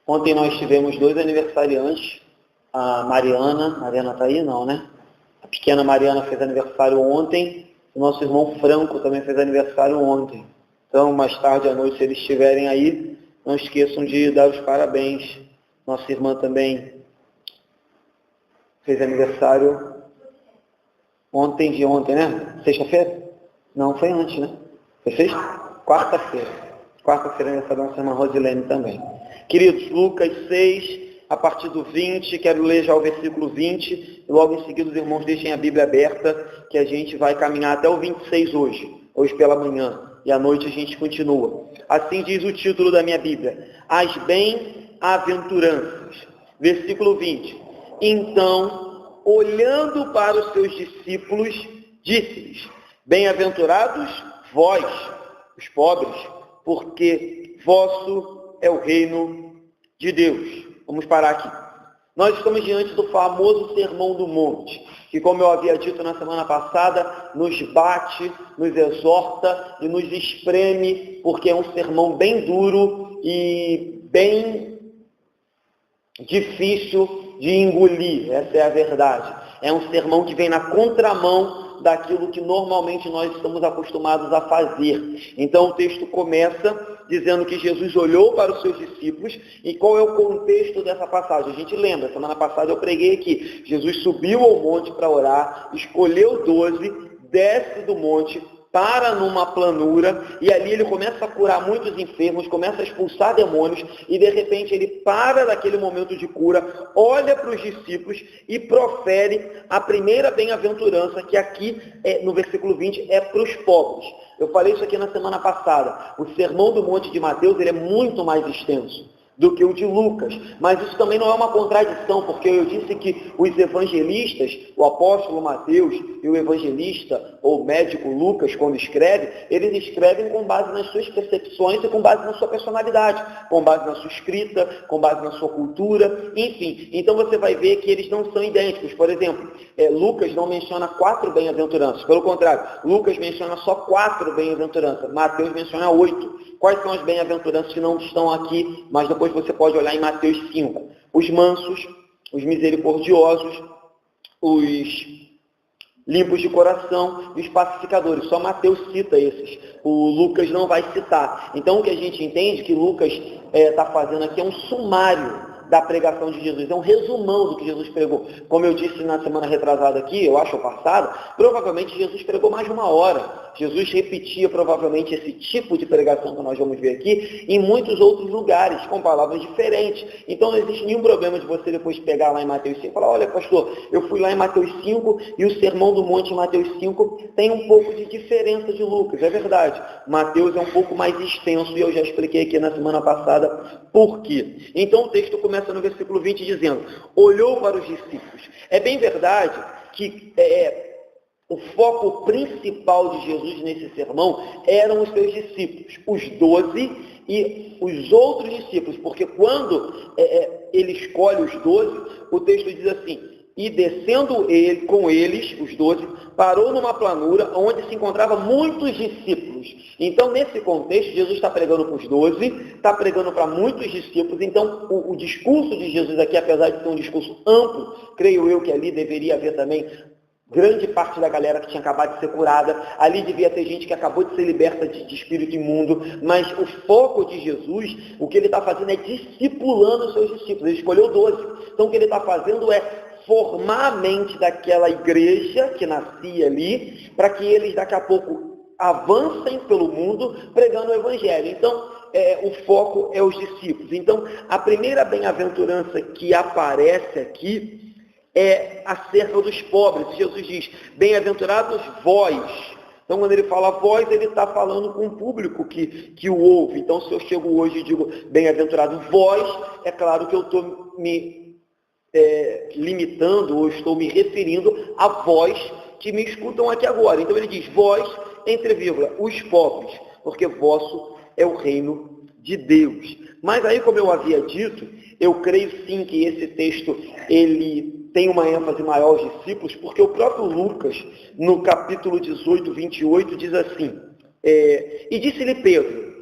Ontem nós tivemos 2 aniversariantes, a Mariana está aí? Não, né? A pequena Mariana fez aniversário ontem, o nosso irmão Franco também fez aniversário ontem. Então, mais tarde à noite, se eles estiverem aí, não esqueçam de dar os parabéns. Nossa irmã também fez aniversário ontem, né? Sexta-feira? Não, foi antes, né? Foi sexta? Quarta-feira. Quarta-feira é aniversário da nossa irmã Rosilene também. Queridos, Lucas 6, a partir do 20, quero ler já o versículo 20, e logo em seguida os irmãos deixem a Bíblia aberta, que a gente vai caminhar até o 26 hoje pela manhã, e à noite a gente continua. Assim diz o título da minha Bíblia: As Bem-aventuranças. Versículo 20. Então, olhando para os seus discípulos, disse-lhes: Bem-aventurados vós, os pobres, porque vosso é o reino de Deus. Vamos parar aqui. Nós estamos diante do famoso Sermão do Monte, que, como eu havia dito na semana passada, nos bate, nos exorta e nos espreme, porque é um sermão bem duro e bem difícil de engolir. Essa é a verdade. É um sermão que vem na contramão daquilo que normalmente nós estamos acostumados a fazer. Então o texto começa dizendo que Jesus olhou para os seus discípulos. E qual é o contexto dessa passagem? A gente lembra, semana passada eu preguei aqui, Jesus subiu ao monte para orar, escolheu 12, desce do monte, para numa planura, e ali ele começa a curar muitos enfermos, começa a expulsar demônios, e de repente ele para daquele momento de cura, olha para os discípulos e profere a primeira bem-aventurança, que aqui, no versículo 20, é para os pobres. Eu falei isso aqui na semana passada. O Sermão do Monte de Mateus, ele é muito mais extenso do que o de Lucas, mas isso também não é uma contradição, porque eu disse que os evangelistas, o apóstolo Mateus e o evangelista ou médico Lucas, quando escreve, eles escrevem com base nas suas percepções e com base na sua personalidade, com base na sua escrita, com base na sua cultura, enfim. Então você vai ver que eles não são idênticos. Por exemplo, Lucas não menciona 4 bem-aventuranças, pelo contrário, Lucas menciona só 4 bem-aventuranças, Mateus menciona 8. Quais são as bem-aventuranças que não estão aqui, mas depois você pode olhar em Mateus 5. Os mansos, os misericordiosos, os limpos de coração e os pacificadores. Só Mateus cita esses. O Lucas não vai citar. Então o que a gente entende que Lucas está fazendo aqui é um sumário da pregação de Jesus, é um resumão do que Jesus pregou. Como eu disse na semana retrasada aqui, eu acho, passada, provavelmente Jesus pregou mais de 1 hora. Jesus repetia provavelmente esse tipo de pregação que nós vamos ver aqui em muitos outros lugares, com palavras diferentes. Então não existe nenhum problema de você depois pegar lá em Mateus 5 e falar: olha, pastor, eu fui lá em Mateus 5 e o Sermão do Monte em Mateus 5 tem um pouco de diferença de Lucas. É verdade, Mateus é um pouco mais extenso e eu já expliquei aqui na semana passada por quê. Então o texto começa no versículo 20 dizendo: olhou para os discípulos. É bem verdade que o foco principal de Jesus nesse sermão eram os seus discípulos, os 12 e os outros discípulos, porque quando ele escolhe os 12, o texto diz assim: e descendo ele com eles, os 12, parou numa planura onde se encontravam muitos discípulos. Então, nesse contexto, Jesus está pregando para os 12, está pregando para muitos discípulos. Então, o discurso de Jesus aqui, apesar de ser um discurso amplo, creio eu que ali deveria haver também grande parte da galera que tinha acabado de ser curada. Ali devia ter gente que acabou de ser liberta de espírito imundo. Mas o foco de Jesus, o que ele está fazendo é discipulando os seus discípulos. Ele escolheu 12. Então, o que ele está fazendo é formar a mente daquela igreja que nascia ali, para que eles daqui a pouco avancem pelo mundo pregando o evangelho. Então, o foco é os discípulos. Então, a primeira bem-aventurança que aparece aqui é acerca dos pobres. Jesus diz: bem-aventurados vós. Então, quando ele fala vós, ele está falando com o público que o ouve. Então, se eu chego hoje e digo bem-aventurado vós, é claro que eu estou me limitando, ou estou me referindo a vós que me escutam aqui agora. Então, ele diz vós, entre vírgula, os pobres, porque vosso é o reino de Deus. Mas aí, como eu havia dito, eu creio sim que esse texto, ele tem uma ênfase maior aos discípulos, porque o próprio Lucas, no capítulo 18, 28, diz assim: e disse-lhe Pedro: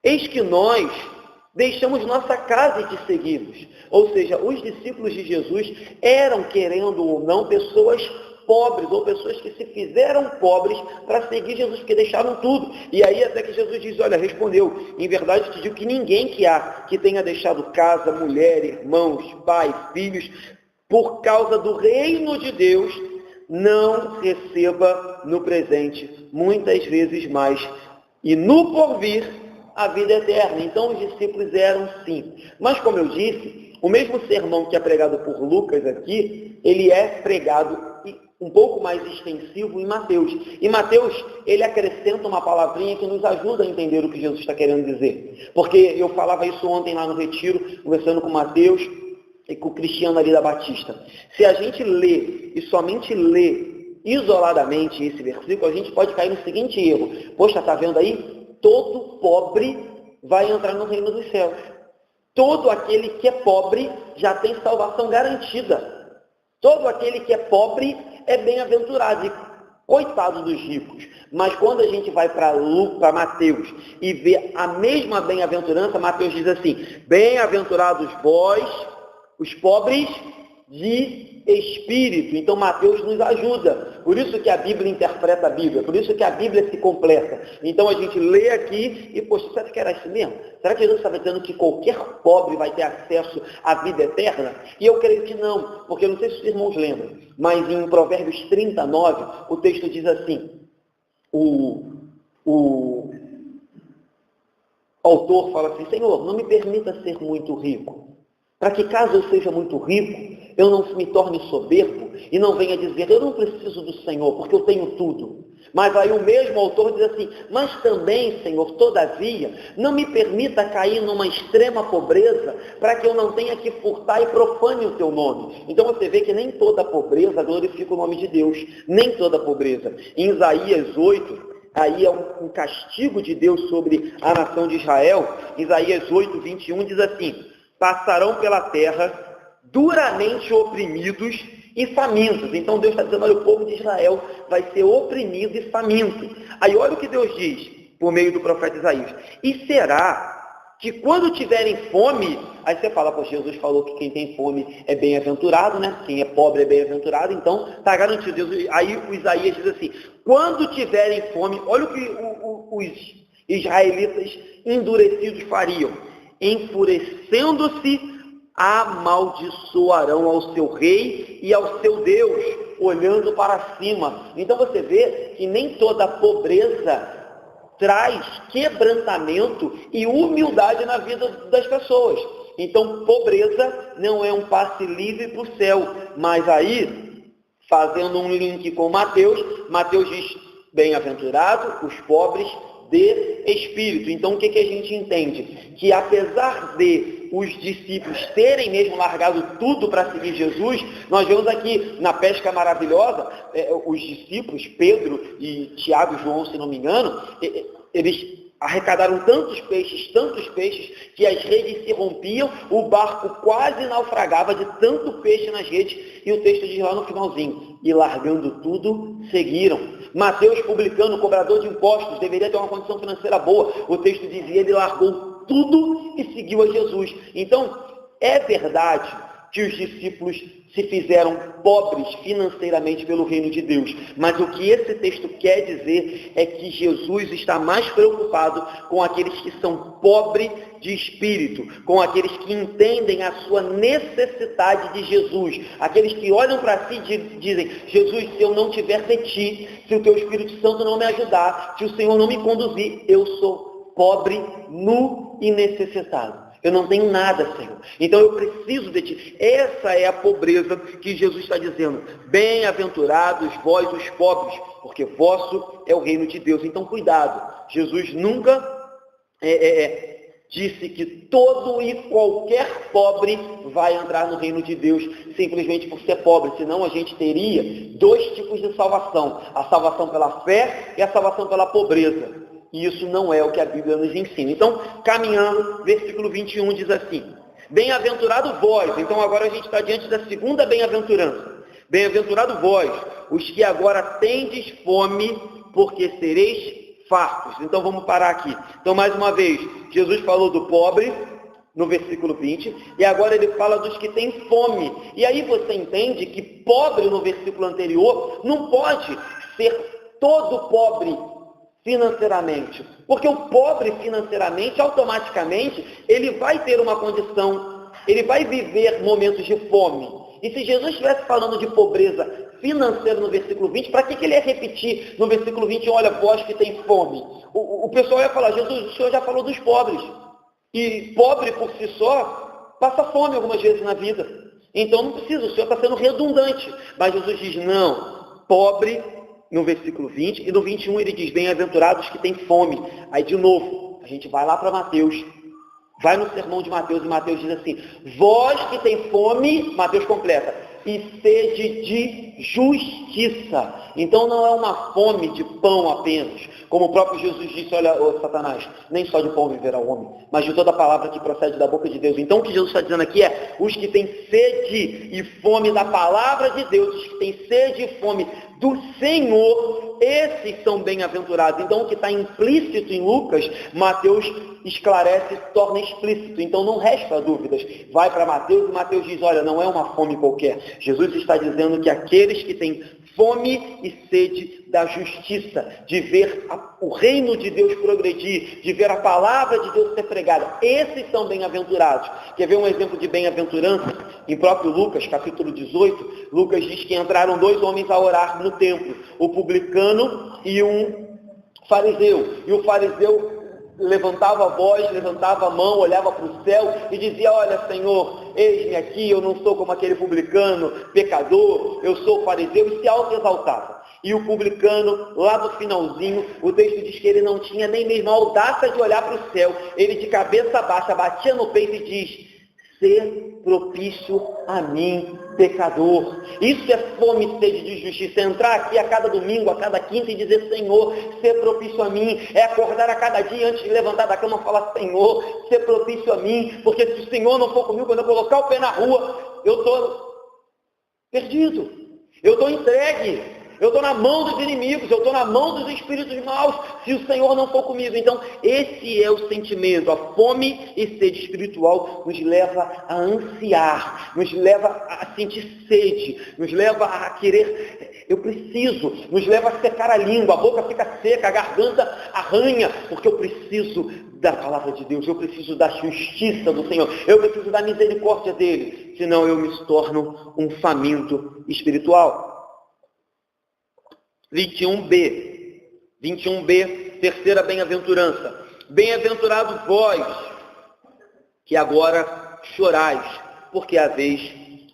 eis que nós deixamos nossa casa e te seguimos. Ou seja, os discípulos de Jesus eram, querendo ou não, pessoas pobres, ou pessoas que se fizeram pobres para seguir Jesus, porque deixaram tudo. E aí até que Jesus diz, olha, respondeu, em verdade te digo que ninguém que tenha deixado casa, mulher, irmãos, pai, filhos, por causa do reino de Deus, não receba no presente, muitas vezes mais, e no porvir, a vida eterna. Então os discípulos eram sim. Mas como eu disse, o mesmo sermão que é pregado por Lucas aqui, ele é pregado um pouco mais extensivo em Mateus. E Mateus, ele acrescenta uma palavrinha que nos ajuda a entender o que Jesus está querendo dizer. Porque eu falava isso ontem lá no retiro, conversando com Mateus e com o Cristiano ali da Batista. Se a gente lê e somente lê isoladamente esse versículo, a gente pode cair no seguinte erro. Poxa, está vendo aí? Todo pobre vai entrar no reino dos céus. Todo aquele que é pobre já tem salvação garantida. Todo aquele que é pobre é bem-aventurado. E coitado dos ricos. Mas quando a gente vai para Mateus e vê a mesma bem-aventurança, Mateus diz assim, bem-aventurados vós, os pobres de espírito. Então Mateus nos ajuda. Por isso que a Bíblia interpreta a Bíblia. Por isso que a Bíblia se completa. Então a gente lê aqui e, poxa, será que era isso mesmo? Será que Jesus estava dizendo que qualquer pobre vai ter acesso à vida eterna? E eu creio que não, porque eu não sei se os irmãos lembram, mas em Provérbios 39, o texto diz assim, o autor fala assim, Senhor, não me permita ser muito rico, para que caso eu seja muito rico, eu não me torne soberbo e não venha dizer, eu não preciso do Senhor, porque eu tenho tudo. Mas aí o mesmo autor diz assim, mas também, Senhor, todavia, não me permita cair numa extrema pobreza, para que eu não tenha que furtar e profane o teu nome. Então você vê que nem toda pobreza glorifica o nome de Deus, nem toda pobreza. Em Isaías 8, aí é um castigo de Deus sobre a nação de Israel. Isaías 8, 21 diz assim, passarão pela terra duramente oprimidos e famintos. Então Deus está dizendo, olha, o povo de Israel vai ser oprimido e faminto. Aí olha o que Deus diz, por meio do profeta Isaías. E será que quando tiverem fome, aí você fala, pois Jesus falou que quem tem fome é bem-aventurado, né? Quem é pobre é bem-aventurado, então está garantido. Aí o Isaías diz assim, quando tiverem fome, olha o que os israelitas endurecidos fariam. Enfurecendo-se, amaldiçoarão ao seu rei e ao seu Deus, olhando para cima. Então você vê que nem toda pobreza traz quebrantamento e humildade na vida das pessoas. Então pobreza não é um passe livre para o céu. Mas aí, fazendo um link com Mateus diz, bem-aventurado os pobres de espírito. Então o que a gente entende? Que apesar de os discípulos terem mesmo largado tudo para seguir Jesus, nós vemos aqui na pesca maravilhosa, os discípulos, Pedro e Tiago e João, se não me engano, eles arrecadaram tantos peixes, que as redes se rompiam, o barco quase naufragava de tanto peixe nas redes, e o texto diz lá no finalzinho, e largando tudo, seguiram. Mateus, publicano, cobrador de impostos, deveria ter uma condição financeira boa, o texto dizia, ele largou tudo e seguiu a Jesus. Então, é verdade que os discípulos se fizeram pobres financeiramente pelo reino de Deus. Mas o que esse texto quer dizer é que Jesus está mais preocupado com aqueles que são pobres de espírito, com aqueles que entendem a sua necessidade de Jesus, aqueles que olham para si e dizem, Jesus, se eu não tiver de ti, se o teu Espírito Santo não me ajudar, se o Senhor não me conduzir, eu sou pobre, nu e necessitado. Eu não tenho nada, Senhor. Então eu preciso de ti. Essa é a pobreza que Jesus está dizendo. Bem-aventurados vós os pobres, porque vosso é o reino de Deus. Então cuidado. Jesus nunca disse que todo e qualquer pobre vai entrar no reino de Deus simplesmente por ser pobre. Senão a gente teria dois tipos de salvação. A salvação pela fé e a salvação pela pobreza. E isso não é o que a Bíblia nos ensina. Então, caminhando, versículo 21 diz assim, bem-aventurado vós. Então agora a gente está diante da segunda bem-aventurança. Bem-aventurado vós, os que agora tendes fome, porque sereis fartos. Então vamos parar aqui. Então mais uma vez, Jesus falou do pobre, no versículo 20, e agora ele fala dos que têm fome. E aí você entende que pobre no versículo anterior não pode ser todo pobre financeiramente, porque o pobre financeiramente, automaticamente, ele vai ter uma condição, ele vai viver momentos de fome. E se Jesus estivesse falando de pobreza financeira no versículo 20, para que ele ia repetir no versículo 20, olha, vós que tem fome? O pessoal ia falar, Jesus, o Senhor já falou dos pobres. E pobre por si só, passa fome algumas vezes na vida. Então não precisa, o Senhor está sendo redundante. Mas Jesus diz, não, pobre no versículo 20, e no 21 ele diz, bem-aventurados que têm fome. Aí de novo, a gente vai lá para Mateus, vai no sermão de Mateus, e Mateus diz assim, vós que tem fome, Mateus completa, e sede de justiça. Então não é uma fome de pão apenas, como o próprio Jesus disse, olha, ô Satanás, nem só de pão viverá o homem, mas de toda a palavra que procede da boca de Deus. Então o que Jesus está dizendo aqui é, os que têm sede e fome da palavra de Deus, os que têm sede e fome do Senhor, esses são bem-aventurados. Então o que está implícito em Lucas, Mateus esclarece, torna explícito. Então não resta dúvidas. Vai para Mateus e Mateus diz, olha, não é uma fome qualquer. Jesus está dizendo que aqueles que têm fome e sede da justiça, de ver o reino de Deus progredir, de ver a palavra de Deus ser pregada, esses são bem-aventurados. Quer ver um exemplo de bem-aventurança? Em próprio Lucas, capítulo 18, Lucas diz que entraram 2 homens a orar no templo, o publicano e um fariseu. E o fariseu levantava a voz, levantava a mão, olhava para o céu e dizia, olha, Senhor, eis-me aqui, eu não sou como aquele publicano, pecador, eu sou fariseu, e se auto-exaltava. E o publicano, lá no finalzinho, o texto diz que ele não tinha nem mesmo a audácia de olhar para o céu, ele de cabeça baixa, batia no peito e diz, ser propício a mim, pecador. Isso é fome e sede de justiça. Entrar aqui a cada domingo, a cada quinta e dizer, Senhor, ser propício a mim. É acordar a cada dia antes de levantar da cama e falar, Senhor, ser propício a mim. Porque se o Senhor não for comigo, quando eu colocar o pé na rua, eu estou perdido. Eu estou entregue. Eu estou na mão dos inimigos, eu estou na mão dos espíritos maus, se o Senhor não for comigo. Então, esse é o sentimento, a fome e sede espiritual nos leva a ansiar, nos leva a sentir sede, nos leva a querer, eu preciso, nos leva a secar a língua, a boca fica seca, a garganta arranha, porque eu preciso da palavra de Deus, eu preciso da justiça do Senhor, eu preciso da misericórdia dele, senão eu me torno um faminto espiritual. 21b, terceira bem-aventurança. Bem-aventurado vós, que agora chorais, porque haveis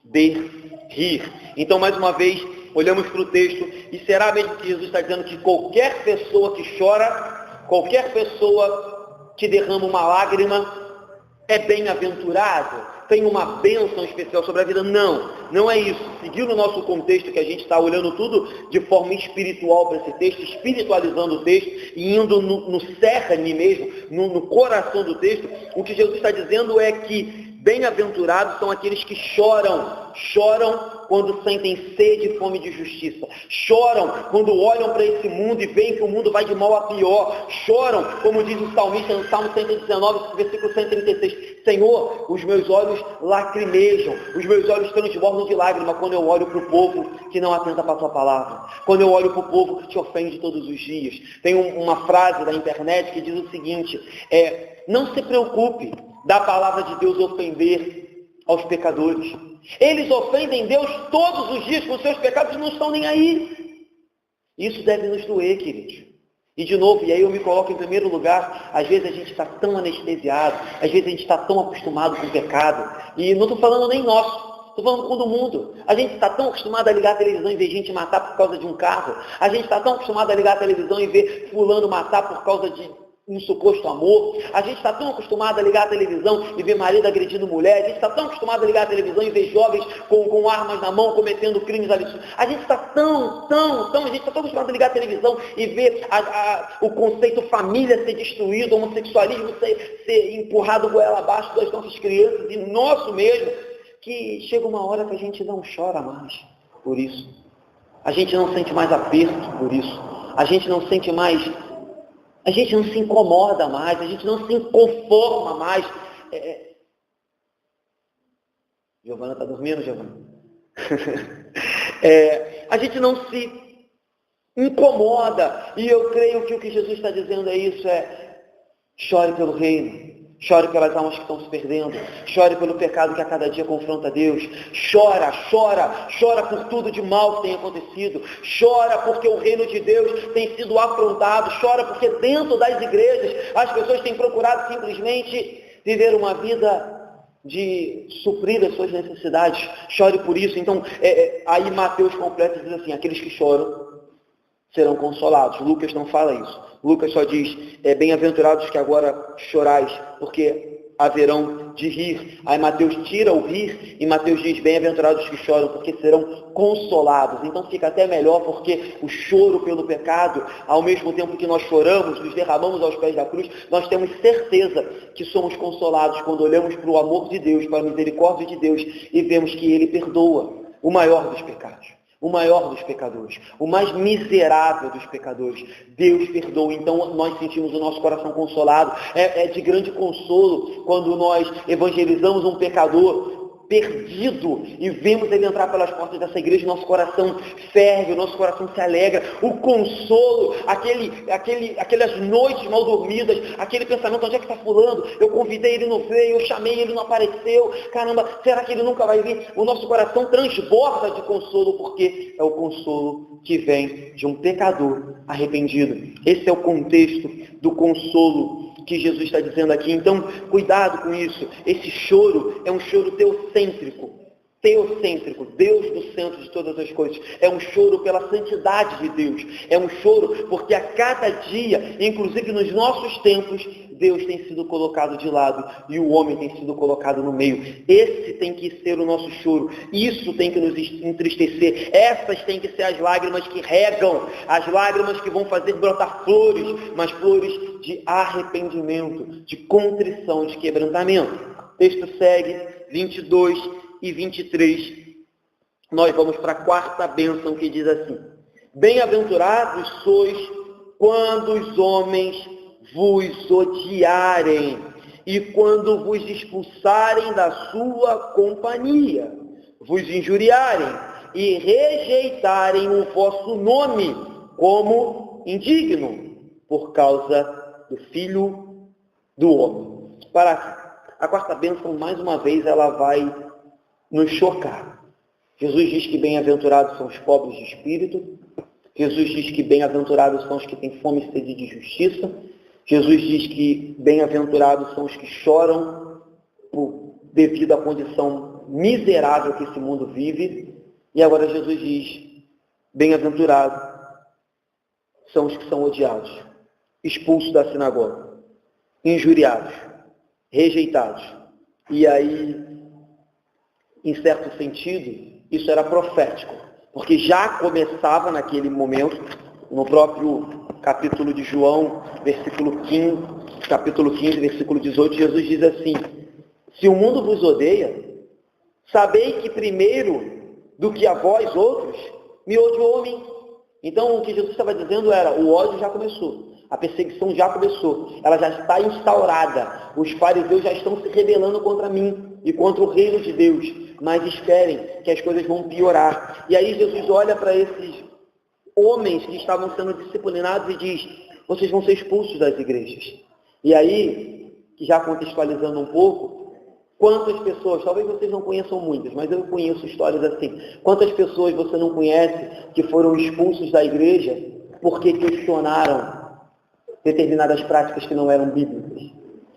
de rir. Então, mais uma vez, olhamos para o texto, e será mesmo que Jesus está dizendo que qualquer pessoa que chora, qualquer pessoa que derrama uma lágrima, é bem-aventurado? Tem uma bênção especial sobre a vida? Não, não é isso. Seguindo o nosso contexto, que a gente está olhando tudo de forma espiritual para esse texto, espiritualizando o texto e indo no cerne mesmo, no coração do texto, o que Jesus está dizendo é que bem-aventurados são aqueles que choram quando sentem sede e fome de justiça, choram quando olham para esse mundo e veem que o mundo vai de mal a pior, choram, como diz o salmista no Salmo 119, versículo 136, Senhor, os meus olhos lacrimejam, os meus olhos transbordam de lágrima quando eu olho para o povo que não atenta para a tua palavra, quando eu olho para o povo que te ofende todos os dias. Tem uma frase da internet que diz o seguinte, não se preocupe da palavra de Deus ofender aos pecadores. Eles ofendem Deus todos os dias com seus pecados e não estão nem aí. Isso deve nos doer, queridos. E de novo, e aí eu me coloco em primeiro lugar, às vezes a gente está tão anestesiado, às vezes a gente está tão acostumado com o pecado, e não estou falando nem nosso, estou falando com todo mundo. A gente está tão acostumado a ligar a televisão e ver gente matar por causa de um carro, a gente está tão acostumado a ligar a televisão e ver fulano matar por causa de um suposto amor, a gente está tão acostumado a ligar a televisão e ver marido agredindo mulher, a gente está tão acostumado a ligar a televisão e ver jovens com armas na mão cometendo crimes absurdos, a gente está tão acostumado a ligar a televisão e ver o conceito família ser destruído, o homossexualismo ser empurrado goela abaixo das nossas crianças e nosso mesmo, que chega uma hora que a gente não chora mais por isso, a gente não sente mais aperto por isso, a gente não sente mais, a gente não se incomoda mais, a gente não se conforma mais. Giovana está dormindo, Giovana? A gente não se incomoda, e eu creio que o que Jesus está dizendo é isso, chore pelo reino, chore pelas almas que estão se perdendo, chore pelo pecado que a cada dia confronta Deus, chora por tudo de mal que tem acontecido, chora porque o reino de Deus tem sido afrontado, chora porque dentro das igrejas as pessoas têm procurado simplesmente viver uma vida de suprir as suas necessidades, chore por isso. Então, aí Mateus completa e diz assim, aqueles que choram serão consolados. Lucas não fala isso. Lucas só diz, bem-aventurados que agora chorais, porque haverão de rir. Aí Mateus tira o rir e Mateus diz, bem-aventurados que choram, porque serão consolados. Então fica até melhor, porque o choro pelo pecado, ao mesmo tempo que nós choramos, nos derramamos aos pés da cruz, nós temos certeza que somos consolados quando olhamos para o amor de Deus, para a misericórdia de Deus e vemos que Ele perdoa o maior dos pecados. O maior dos pecadores, o mais miserável dos pecadores. Deus perdoa, então nós sentimos o nosso coração consolado. É de grande consolo quando nós evangelizamos um pecador perdido e vemos ele entrar pelas portas dessa igreja, nosso coração ferve, o nosso coração se alegra. O consolo, aquelas noites mal dormidas, aquele pensamento, onde é que está fulano? Eu convidei, ele não veio, eu chamei, ele não apareceu, caramba, será que ele nunca vai vir? O nosso coração transborda de consolo, porque é o consolo que vem de um pecador arrependido. Esse é o contexto do consolo que Jesus está dizendo aqui. Então, cuidado com isso. Esse choro é um choro teocêntrico, Deus no centro de todas as coisas. É um choro pela santidade de Deus. É um choro porque a cada dia, inclusive nos nossos tempos, Deus tem sido colocado de lado e o homem tem sido colocado no meio. Esse tem que ser o nosso choro. Isso tem que nos entristecer. Essas têm que ser as lágrimas que regam, as lágrimas que vão fazer brotar flores, mas flores de arrependimento, de contrição, de quebrantamento. O texto segue, 22 e 23, nós vamos para a quarta bênção que diz assim: bem-aventurados sois quando os homens vos odiarem e quando vos expulsarem da sua companhia, vos injuriarem e rejeitarem o vosso nome como indigno por causa do Filho do Homem. Para aqui. A quarta bênção, mais uma vez, ela vai nos chocar. Jesus diz que bem-aventurados são os pobres de espírito. Jesus diz que bem-aventurados são os que têm fome e sede de justiça. Jesus diz que bem-aventurados são os que choram devido à condição miserável que esse mundo vive. E agora Jesus diz, bem-aventurados são os que são odiados, expulsos da sinagoga, injuriados, rejeitados. E aí, em certo sentido, isso era profético, porque já começava naquele momento, no próprio capítulo de João, capítulo 15, versículo 18, Jesus diz assim: se o mundo vos odeia, sabei que primeiro do que a vós outros, me odiou a mim. Então, o que Jesus estava dizendo era, o ódio já começou. A perseguição já começou, ela já está instaurada. Os fariseus já estão se rebelando contra mim e contra o reino de Deus. Mas esperem que as coisas vão piorar. E aí Jesus olha para esses homens que estavam sendo disciplinados e diz, vocês vão ser expulsos das igrejas. E aí, já contextualizando um pouco, quantas pessoas, talvez vocês não conheçam muitas, mas eu conheço histórias assim. Quantas pessoas você não conhece que foram expulsos da igreja porque questionaram determinadas práticas que não eram bíblicas?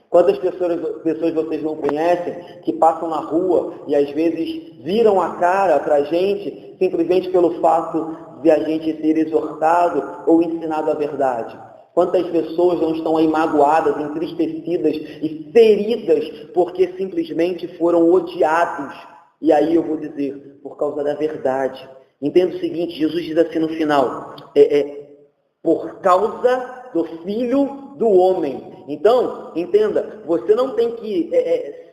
Quantas pessoas vocês não conhecem que passam na rua e às vezes viram a cara para a gente simplesmente pelo fato de a gente ter exortado ou ensinado a verdade? Quantas pessoas não estão aí magoadas, entristecidas e feridas porque simplesmente foram odiados? E aí eu vou dizer, por causa da verdade. Entenda o seguinte, Jesus diz assim no final, por causa do Filho do Homem. Então, entenda, você não tem que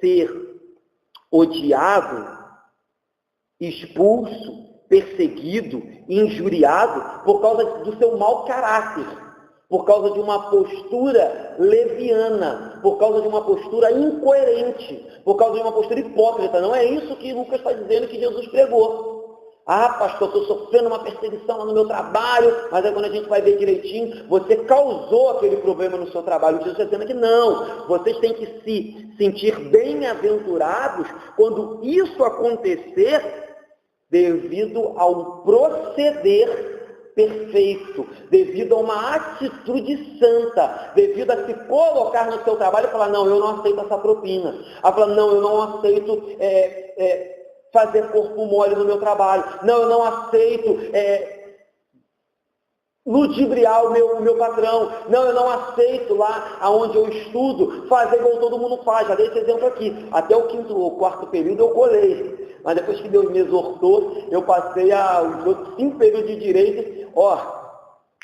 ser odiado, expulso, perseguido, injuriado por causa do seu mau caráter. por causa de uma postura leviana, por causa de uma postura incoerente, por causa de uma postura hipócrita. Não é isso que Lucas está dizendo que Jesus pregou. Ah, pastor, estou sofrendo uma perseguição lá no meu trabalho, mas aí quando a gente vai ver direitinho, você causou aquele problema no seu trabalho. Jesus está dizendo que não, vocês têm que se sentir bem-aventurados quando isso acontecer devido ao proceder perfeito, devido a uma atitude santa, devido a se colocar no seu trabalho e falar, não, eu não aceito essa propina. A falar, não, eu não aceito fazer corpo mole no meu trabalho. Não, eu não aceito ludibriar o meu patrão. Não, eu não aceito lá onde eu estudo fazer igual todo mundo faz. Já dei esse exemplo aqui. Até o quarto período eu colei. Mas depois que Deus me exortou, eu passei os outros 5 períodos de direito,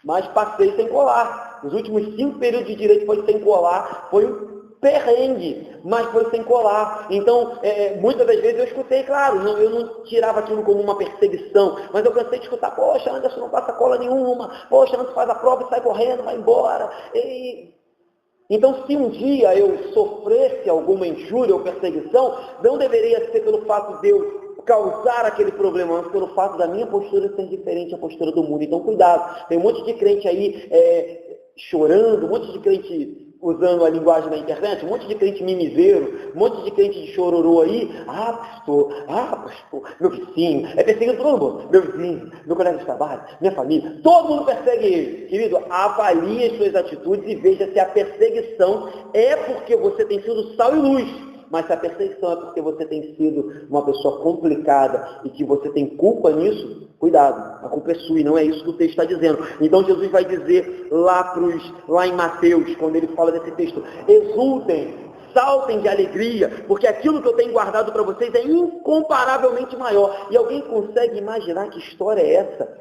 mas passei sem colar. Os últimos 5 períodos de direito foi sem colar, foi um perrengue, mas foi sem colar. Então, muitas das vezes eu escutei, claro, eu não tirava aquilo como uma perseguição, mas eu cansei de escutar, poxa, Anderson, não passa cola nenhuma, poxa, Anderson faz a prova e sai correndo, vai embora. Então, se um dia eu sofresse alguma injúria ou perseguição, não deveria ser pelo fato de eu causar aquele problema, mas pelo fato da minha postura ser diferente da postura do mundo. Então, cuidado. Tem um monte de crente aí chorando, um monte de crente usando a linguagem da internet, um monte de crente mimizeiro, um monte de crente de chororô aí. Pastor, meu vizinho, é perseguido todo mundo. Meu vizinho, meu colega de trabalho, minha família, todo mundo persegue ele. Querido, avalie as suas atitudes e veja se a perseguição é porque você tem sido sal e luz. Mas se a perseguição é porque você tem sido uma pessoa complicada e que você tem culpa nisso, cuidado, a culpa é sua e não é isso que o texto está dizendo. Então Jesus vai dizer lá em Mateus, quando ele fala desse texto, exultem, saltem de alegria, porque aquilo que eu tenho guardado para vocês é incomparavelmente maior. E alguém consegue imaginar que história é essa?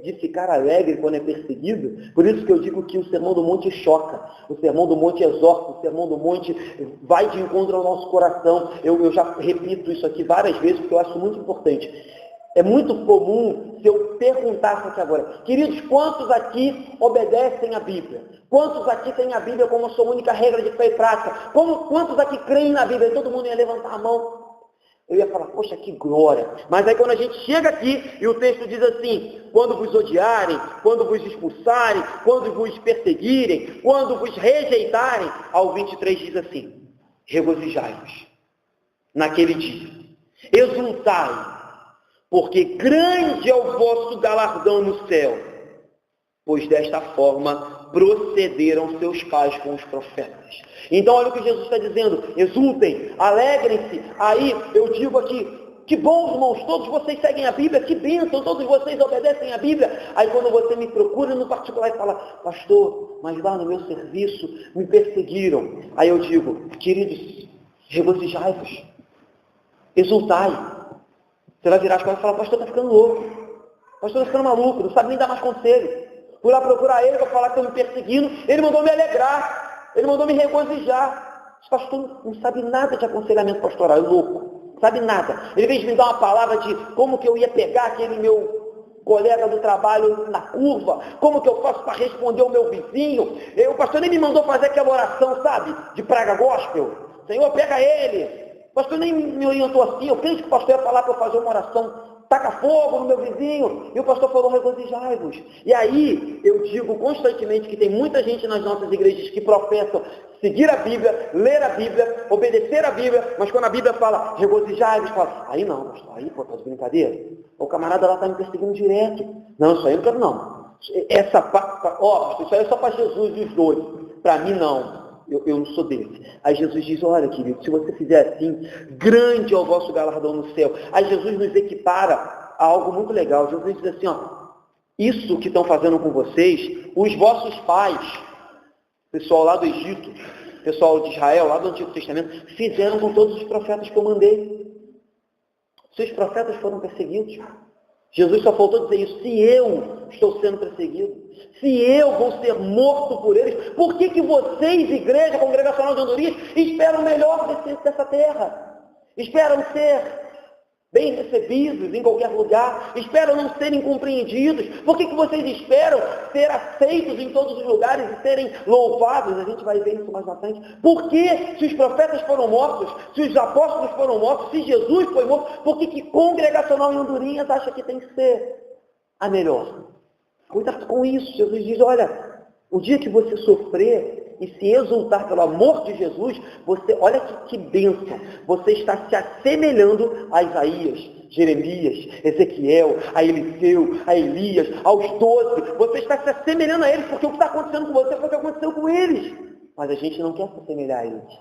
De ficar alegre quando é perseguido? Por isso que eu digo que o Sermão do Monte choca, o Sermão do Monte exorta, o Sermão do Monte vai de encontro ao nosso coração. Eu já repito isso aqui várias vezes, porque eu acho muito importante. É muito comum se eu perguntasse aqui agora, queridos, quantos aqui obedecem a Bíblia? Quantos aqui têm a Bíblia como a sua única regra de fé e prática? Quantos aqui creem na Bíblia? E todo mundo ia levantar a mão. Eu ia falar, poxa, que glória. Mas aí quando a gente chega aqui e o texto diz assim, quando vos odiarem, quando vos expulsarem, quando vos perseguirem, quando vos rejeitarem, ao 23 diz assim, regozijai-vos naquele dia, exultai, porque grande é o vosso galardão no céu, pois desta forma procederam seus pais com os profetas. Então olha o que Jesus está dizendo, exultem, alegrem-se. Aí eu digo aqui, que bom, irmãos, todos vocês seguem a Bíblia, que bênção, todos vocês obedecem a Bíblia. Aí quando você me procura no particular e fala, pastor, mas lá no meu serviço me perseguiram. Aí eu digo, queridos, regozijai-vos, exultai. Você vai virar as costas e falar, pastor, está ficando louco. Pastor, está ficando maluco, não sabe nem dar mais conselho. Fui lá procurar ele para falar que estão me perseguindo. Ele mandou me alegrar. Ele mandou me regozijar. Esse pastor não sabe nada de aconselhamento pastoral, é louco. Não sabe nada. Ele veio me dar uma palavra de como que eu ia pegar aquele meu colega do trabalho na curva. Como que eu faço para responder ao meu vizinho. O pastor nem me mandou fazer aquela oração, sabe? De praga gospel. Senhor, pega ele. O pastor nem me orientou assim, eu creio que o pastor ia falar para eu fazer uma oração, taca fogo no meu vizinho, e o pastor falou, regozijai-vos. E aí, eu digo constantemente que tem muita gente nas nossas igrejas que professam seguir a Bíblia, ler a Bíblia, obedecer a Bíblia, mas quando a Bíblia fala, regozijai-vos, fala, aí não, pastor, aí, pô, tá de brincadeira? O camarada lá tá me perseguindo direto. Não, isso aí eu não quero não. Pastor, isso aí é só para Jesus e os dois. Para mim não. Eu não sou desse. Aí Jesus diz, olha querido, se você fizer assim, grande é o vosso galardão no céu. Aí Jesus nos equipara a algo muito legal. Jesus diz assim, isso que estão fazendo com vocês, os vossos pais, pessoal lá do Egito, pessoal de Israel, lá do Antigo Testamento, fizeram com todos os profetas que eu mandei. Se os profetas foram perseguidos, Jesus só faltou dizer isso, se eu estou sendo perseguido, se eu vou ser morto por eles, por que vocês, igreja congregacional de Andorinhas, esperam melhor dessa terra? Esperam ser bem recebidos em qualquer lugar, esperam não serem compreendidos. Por que vocês esperam ser aceitos em todos os lugares e serem louvados? A gente vai ver isso mais na frente. Por que, se os profetas foram mortos, se os apóstolos foram mortos, se Jesus foi morto, por que congregacional em Andorinhas acha que tem que ser a melhor? Cuidado com isso. Jesus diz, olha, o dia que você sofrer e se exultar pelo amor de Jesus, você, olha que bênção, você está se assemelhando a Isaías, Jeremias, Ezequiel, a Eliseu, a Elias, aos 12. Você está se assemelhando a eles, porque o que está acontecendo com você foi o que aconteceu com eles. Mas a gente não quer se assemelhar a eles.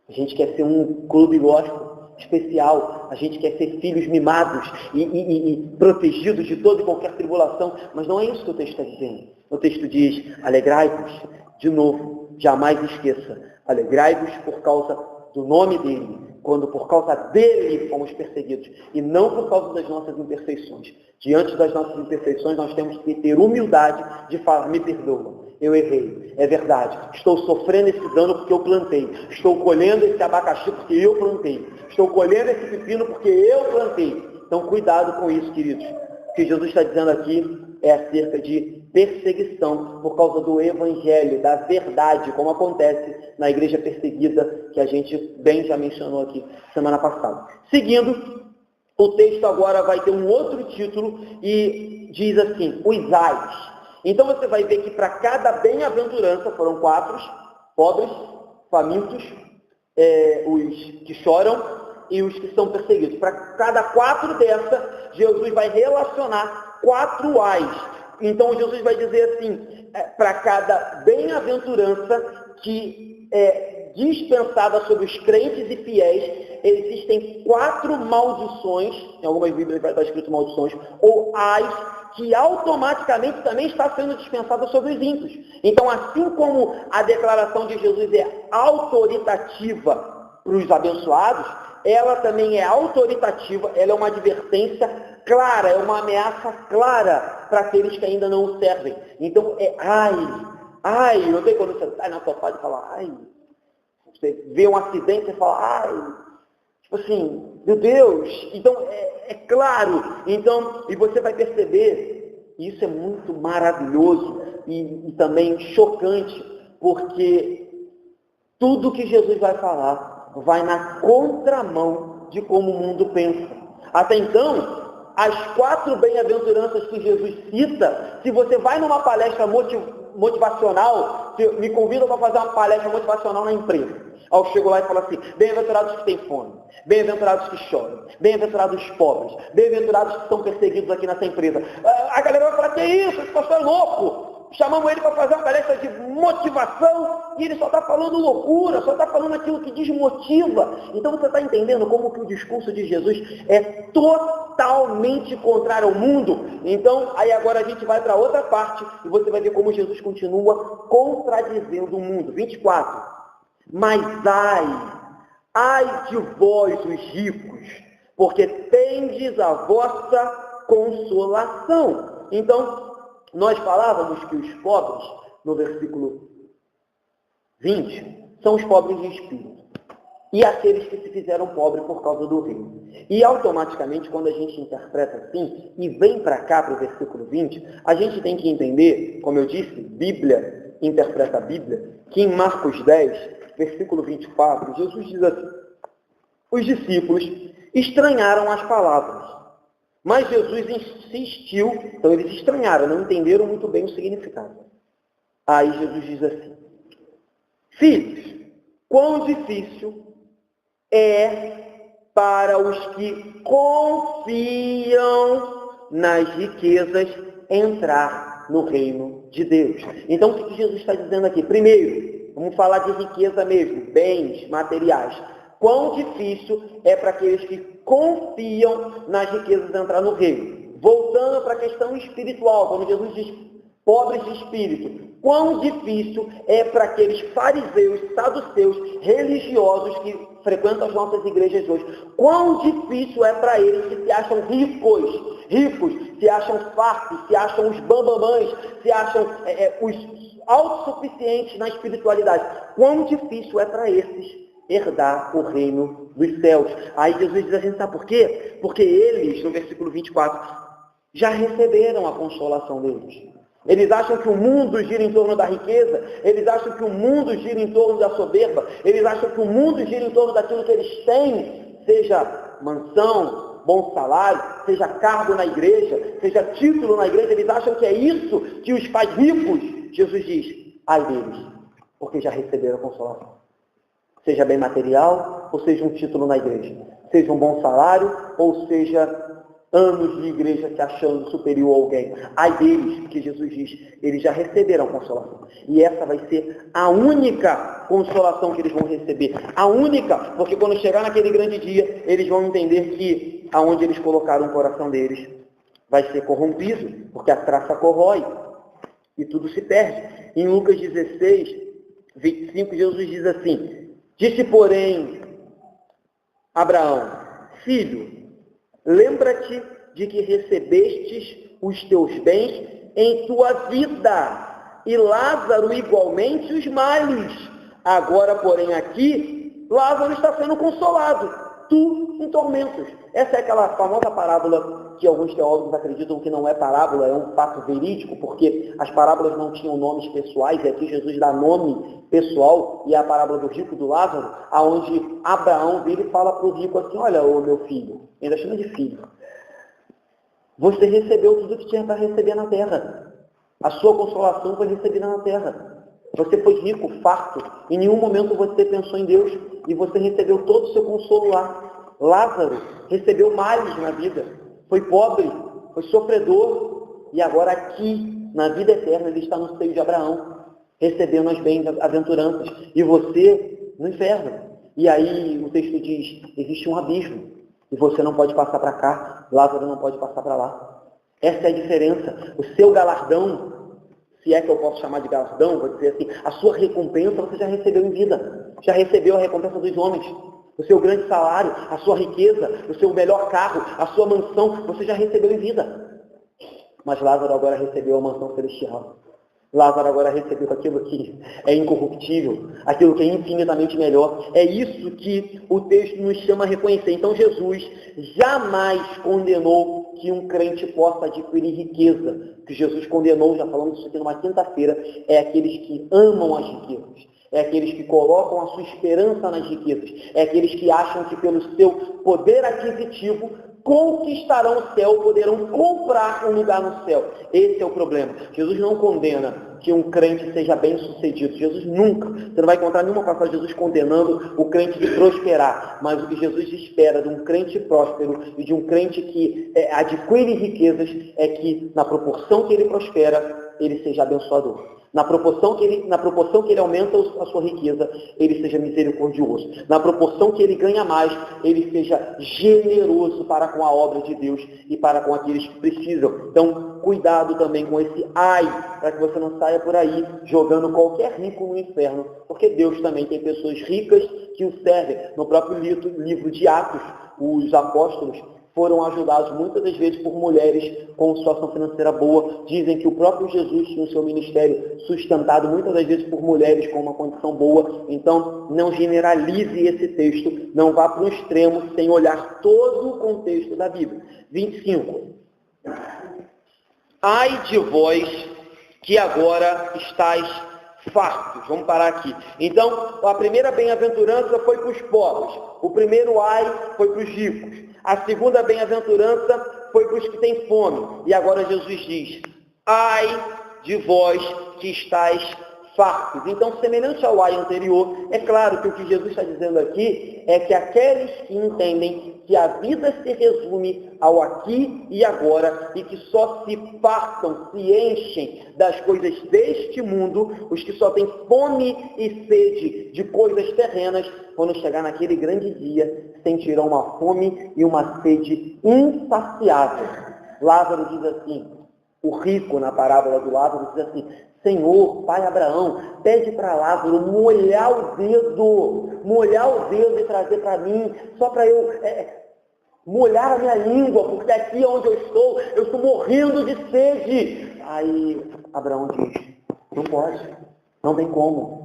A gente quer ser um clube gospel especial, a gente quer ser filhos mimados e protegidos de toda e qualquer tribulação, mas não é isso que o texto está dizendo. O texto diz, alegrai-vos, de novo, jamais esqueça, alegrai-vos por causa do nome dele, quando por causa dele fomos perseguidos, e não por causa das nossas imperfeições. Diante das nossas imperfeições, nós temos que ter humildade de falar, me perdoa, eu errei, é verdade, estou sofrendo esse dano porque eu plantei, estou colhendo esse abacaxi porque eu plantei, estou colhendo esse pepino porque eu plantei. Então, cuidado com isso, queridos. O que Jesus está dizendo aqui é acerca de perseguição por causa do evangelho, da verdade, como acontece na igreja perseguida, que a gente bem já mencionou aqui semana passada. Seguindo, o texto agora vai ter um outro título e diz assim, os ais. Então você vai ver que para cada bem-aventurança, foram 4, pobres, famintos, os que choram e os que são perseguidos. Para cada 4 dessa, Jesus vai relacionar 4 ais. Então Jesus vai dizer assim, para cada bem-aventurança que é dispensada sobre os crentes e fiéis, existem 4 maldições, em algumas Bíblias vai estar escrito maldições, ou ais, que automaticamente também está sendo dispensada sobre os ímpios. Então, assim como a declaração de Jesus é autoritativa para os abençoados, ela também é autoritativa, ela é uma advertência clara, é uma ameaça clara para aqueles que ainda não o servem. Então, não tem quando você está na sua casa e fala, ai, você vê um acidente e fala, ai, tipo assim, meu Deus, então é claro, então, e você vai perceber, isso é muito maravilhoso e também chocante, porque tudo que Jesus vai falar vai na contramão de como o mundo pensa. Até então, as 4 bem-aventuranças que Jesus cita, se você vai numa palestra motivacional, me convidam para fazer uma palestra motivacional na empresa. Aí eu chego lá e falo assim, bem-aventurados que têm fome, bem-aventurados que choram, bem-aventurados os pobres, bem-aventurados que são perseguidos aqui nessa empresa. A galera vai falar, que é isso? Esse pastor é louco. Chamamos ele para fazer uma palestra de motivação e ele só está falando loucura, só está falando aquilo que desmotiva. Então você está entendendo como que o discurso de Jesus é totalmente contrário ao mundo? Então, aí agora a gente vai para outra parte e você vai ver como Jesus continua contradizendo o mundo. 24. Mas ai de vós os ricos, porque tendes a vossa consolação. Então, nós falávamos que os pobres, no versículo 20, são os pobres de espírito. E aqueles que se fizeram pobres por causa do reino. E automaticamente, quando a gente interpreta assim, e vem para cá, para o versículo 20, a gente tem que entender, como eu disse, Bíblia interpreta a Bíblia, que em Marcos 10, versículo 24, Jesus diz assim, os discípulos estranharam as palavras. Mas Jesus insistiu, então eles estranharam, não entenderam muito bem o significado. Aí Jesus diz assim, filhos, quão difícil é para os que confiam nas riquezas entrar no reino de Deus. Então o que Jesus está dizendo aqui? Primeiro, vamos falar de riqueza mesmo, bens materiais. Quão difícil é para aqueles que confiam nas riquezas de entrar no reino. Voltando para a questão espiritual, quando Jesus diz pobres de espírito, quão difícil é para aqueles fariseus, saduceus, religiosos que frequentam as nossas igrejas hoje, quão difícil é para eles que se acham ricos, se acham fartos, se acham os bambamães, se acham os autossuficientes na espiritualidade. Quão difícil é para esses herdar o reino dos céus. Aí Jesus diz assim, sabe por quê? Porque eles, no versículo 24, já receberam a consolação deles. Eles acham que o mundo gira em torno da riqueza, eles acham que o mundo gira em torno da soberba, eles acham que o mundo gira em torno daquilo que eles têm, seja mansão, bom salário, seja cargo na igreja, seja título na igreja, eles acham que é isso que os faz ricos. Jesus diz, ai deles, porque já receberam a consolação. Seja bem material, ou seja um título na igreja, seja um bom salário, ou seja anos de igreja se achando superior a alguém. Ai deles, porque Jesus diz, eles já receberam consolação. E essa vai ser a única consolação que eles vão receber. A única, porque quando chegar naquele grande dia, eles vão entender que aonde eles colocaram o coração deles vai ser corrompido, porque a traça corrói e tudo se perde. Em Lucas 16, 25, Jesus diz assim, disse, porém, Abraão, filho, lembra-te de que recebestes os teus bens em tua vida, e Lázaro igualmente os males. Agora, porém, aqui, Lázaro está sendo consolado, tu em tormentos. Essa é aquela famosa parábola que alguns teólogos acreditam que não é parábola, é um fato verídico, porque as parábolas não tinham nomes pessoais, e aqui Jesus dá nome pessoal, e é a parábola do rico e do Lázaro, aonde Abraão dele fala para o rico assim, olha, ô meu filho, ainda chama de filho, você recebeu tudo que tinha para receber na terra, a sua consolação foi recebida na terra, você foi rico, farto, em nenhum momento você pensou em Deus, e você recebeu todo o seu consolo lá. Lázaro recebeu males na vida, foi pobre, foi sofredor, e agora aqui, na vida eterna, ele está no seio de Abraão, recebendo as bem-aventuranças, e você no inferno. E aí o texto diz, existe um abismo, e você não pode passar para cá, Lázaro não pode passar para lá. Essa é a diferença. O seu galardão, se é que eu posso chamar de galardão, vou dizer assim, a sua recompensa você já recebeu em vida, já recebeu a recompensa dos homens. O seu grande salário, a sua riqueza, o seu melhor carro, a sua mansão, você já recebeu em vida. Mas Lázaro agora recebeu a mansão celestial. Lázaro agora recebeu aquilo que é incorruptível, aquilo que é infinitamente melhor. É isso que o texto nos chama a reconhecer. Então Jesus jamais condenou que um crente possa adquirir riqueza. O que Jesus condenou, já falamos isso aqui numa quinta-feira, é aqueles que amam as riquezas. É aqueles que colocam a sua esperança nas riquezas. É aqueles que acham que pelo seu poder aquisitivo conquistarão o céu, poderão comprar um lugar no céu. Esse é o problema. Jesus não condena que um crente seja bem sucedido. Jesus nunca, você não vai encontrar nenhuma passagem de Jesus condenando o crente de prosperar. Mas o que Jesus espera de um crente próspero e de um crente que adquire riquezas é que na proporção que ele prospera, ele seja abençoador. Na proporção que ele aumenta a sua riqueza, ele seja misericordioso. Na proporção que ele ganha mais, ele seja generoso para com a obra de Deus e para com aqueles que precisam. Então, cuidado também com esse ai, para que você não saia por aí jogando qualquer rico no inferno, porque Deus também tem pessoas ricas que o servem. No próprio livro de Atos, os apóstolos foram ajudados muitas das vezes por mulheres com situação financeira boa. Dizem que o próprio Jesus tinha o seu ministério sustentado muitas das vezes por mulheres com uma condição boa. Então, não generalize esse texto, não vá para um extremo sem olhar todo o contexto da Bíblia. 25. Ai de vós que agora estáis fartos. Vamos parar aqui. Então, a primeira bem-aventurança foi para os pobres. O primeiro ai foi para os ricos. A segunda bem-aventurança foi para os que têm fome. E agora Jesus diz, ai de vós que estáis fartos. Então, semelhante ao ai anterior, é claro que o que Jesus está dizendo aqui é que aqueles que entendem que a vida se resume ao aqui e agora e que só se fartam, se enchem das coisas deste mundo, os que só têm fome e sede de coisas terrenas, quando chegar naquele grande dia, sentirão uma fome e uma sede insaciável. Lázaro diz assim, o rico na parábola do Lázaro diz assim, Senhor, pai Abraão, pede para Lázaro molhar o dedo e trazer para mim, só para eu molhar a minha língua, porque aqui onde eu estou morrendo de sede. Aí Abraão diz, não pode, não tem como.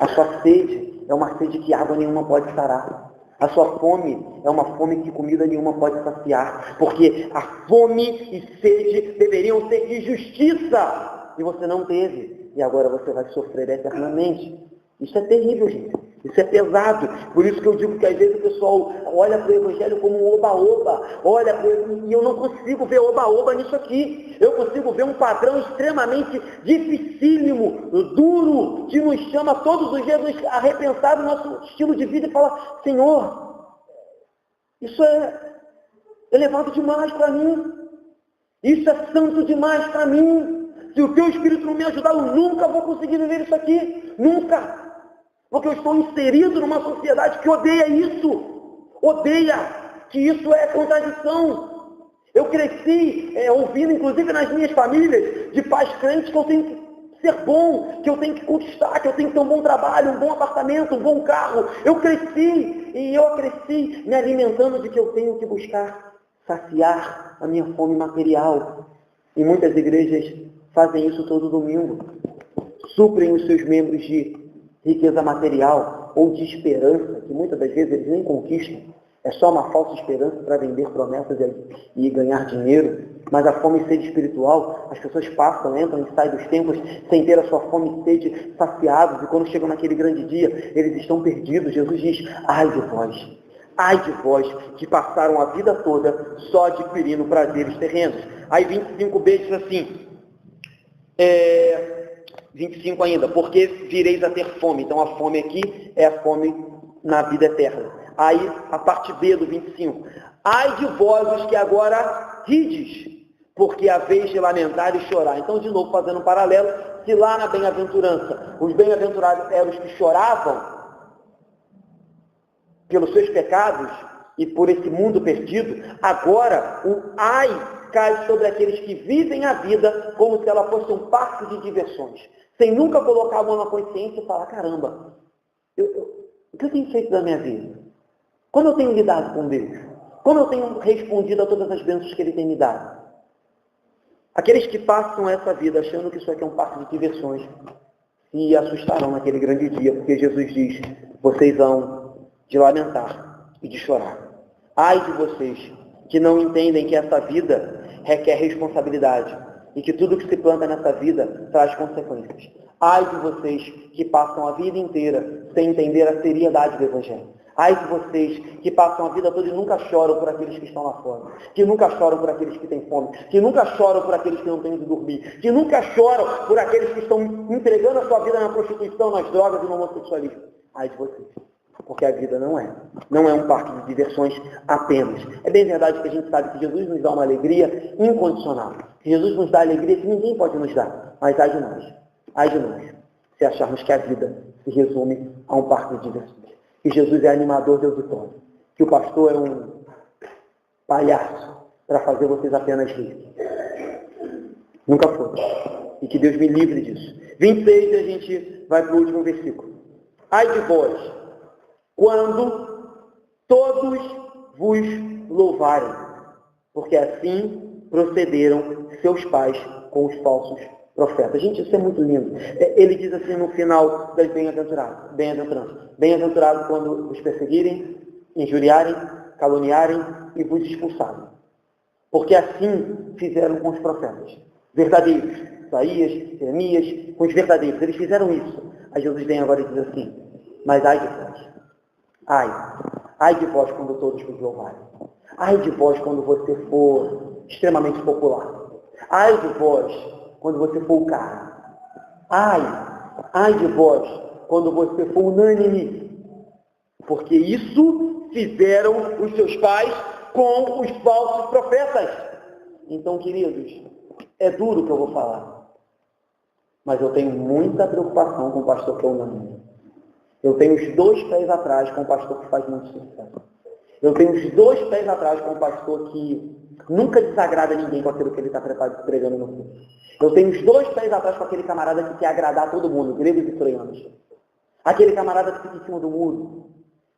A sua sede é uma sede que água nenhuma pode sarar. A sua fome é uma fome que comida nenhuma pode saciar. Porque a fome e sede deveriam ser de justiça. E você não teve. E agora você vai sofrer eternamente. Isso é terrível, gente. Isso é pesado. Por isso que eu digo que às vezes o pessoal olha para o Evangelho como um oba-oba. Olha para ele, e eu não consigo ver oba-oba nisso aqui. Eu consigo ver um padrão extremamente dificílimo, duro, que nos chama todos os dias a repensar o nosso estilo de vida e falar: Senhor, isso é elevado demais para mim. Isso é santo demais para mim. Se o teu Espírito não me ajudar, eu nunca vou conseguir viver isso aqui. Nunca. Porque eu estou inserido numa sociedade que odeia isso. Odeia que isso é contradição. Eu cresci ouvindo, inclusive nas minhas famílias, de pais crentes, que eu tenho que ser bom, que eu tenho que conquistar, que eu tenho que ter um bom trabalho, um bom apartamento, um bom carro. Eu cresci me alimentando de que eu tenho que buscar saciar a minha fome material. E muitas igrejas fazem isso todo domingo. Suprem os seus membros de riqueza material ou de esperança, que muitas das vezes eles nem conquistam. É só uma falsa esperança para vender promessas e ganhar dinheiro. Mas a fome e sede espiritual, as pessoas passam, entram e saem dos templos sem ter a sua fome e sede saciados. E quando chegam naquele grande dia, eles estão perdidos. Jesus diz: ai de vós que passaram a vida toda só adquirindo prazeres terrenos. Aí 25b diz assim, 25 ainda, porque vireis a ter fome. Então a fome aqui é a fome na vida eterna. Aí a parte B do 25. Ai de vós os que agora rides, porque haveis de lamentar e chorar. Então, de novo, fazendo um paralelo, se lá na bem-aventurança, os bem-aventurados eram os que choravam pelos seus pecados e por esse mundo perdido, agora o ai cai sobre aqueles que vivem a vida como se ela fosse um parque de diversões, sem nunca colocar a mão na consciência e falar: caramba, o que eu tenho feito da minha vida? Como eu tenho lidado com Deus? Como eu tenho respondido a todas as bênçãos que Ele tem me dado? Aqueles que passam essa vida achando que isso aqui é um parque de diversões se assustarão naquele grande dia, porque Jesus diz: vocês hão de lamentar e de chorar. Ai de vocês que não entendem que essa vida requer responsabilidade e que tudo que se planta nessa vida traz consequências. Ai de vocês que passam a vida inteira sem entender a seriedade do Evangelho. Ai de vocês que passam a vida toda e nunca choram por aqueles que estão lá fora, que nunca choram por aqueles que têm fome, que nunca choram por aqueles que não têm de dormir, que nunca choram por aqueles que estão entregando a sua vida na prostituição, nas drogas e no homossexualismo. Ai de vocês, porque a vida não é um parque de diversões apenas. É bem verdade que a gente sabe que Jesus nos dá uma alegria incondicional, que Jesus nos dá alegria que ninguém pode nos dar, mas ai de nós, se acharmos que a vida se resume a um parque de diversões. Que Jesus é animador de auditório, que o pastor é um palhaço para fazer vocês apenas rir. Nunca foi. E que Deus me livre disso. 26, a gente vai para o último versículo. Ai de vós, quando todos vos louvarem, porque assim procederam seus pais com os falsos profetas. Gente, isso é muito lindo. Ele diz assim no final das bem-aventuranças. Bem-aventurado quando os perseguirem, injuriarem, caluniarem e vos expulsarem. Porque assim fizeram com os profetas. Verdadeiros. Isaías, Jeremias, com os verdadeiros. Eles fizeram isso. Aí Jesus vem agora e diz assim: mas ai de vós. Ai de vós quando todos vos louvarem. Ai de vós quando você for extremamente popular. Ai de vós quando você for o cara. Ai de vós, quando você for unânime. Porque isso fizeram os seus pais com os falsos profetas. Então, queridos, é duro o que eu vou falar. Mas eu tenho muita preocupação com o pastor que é unânime. Eu tenho os 2 pés atrás com o pastor que faz muito sucesso. Eu tenho os 2 pés atrás com o pastor que nunca desagrada ninguém com aquilo que ele está pregando no culto. Eu tenho os 2 pés atrás com aquele camarada que quer agradar todo mundo, gregos e troianos. Aquele camarada que fica em cima do muro.